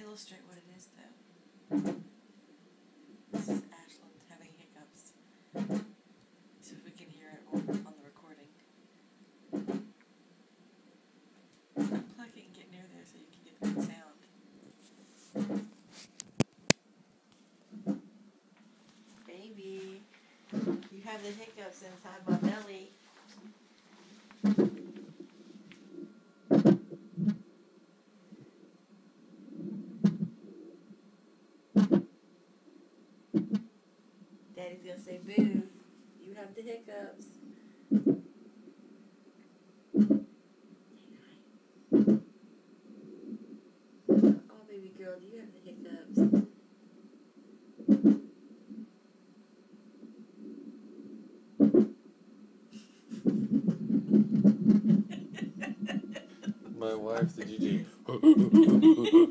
illustrate what it is, though. This is Aslynn having hiccups. So if we can hear it on the recording. Unplug it and get near there so you can get the good sound. Baby, you have the hiccups inside my belly. Daddy's gonna say, boo, you have the hiccups. Oh, baby girl, do you have the hiccups? My wife, did you do?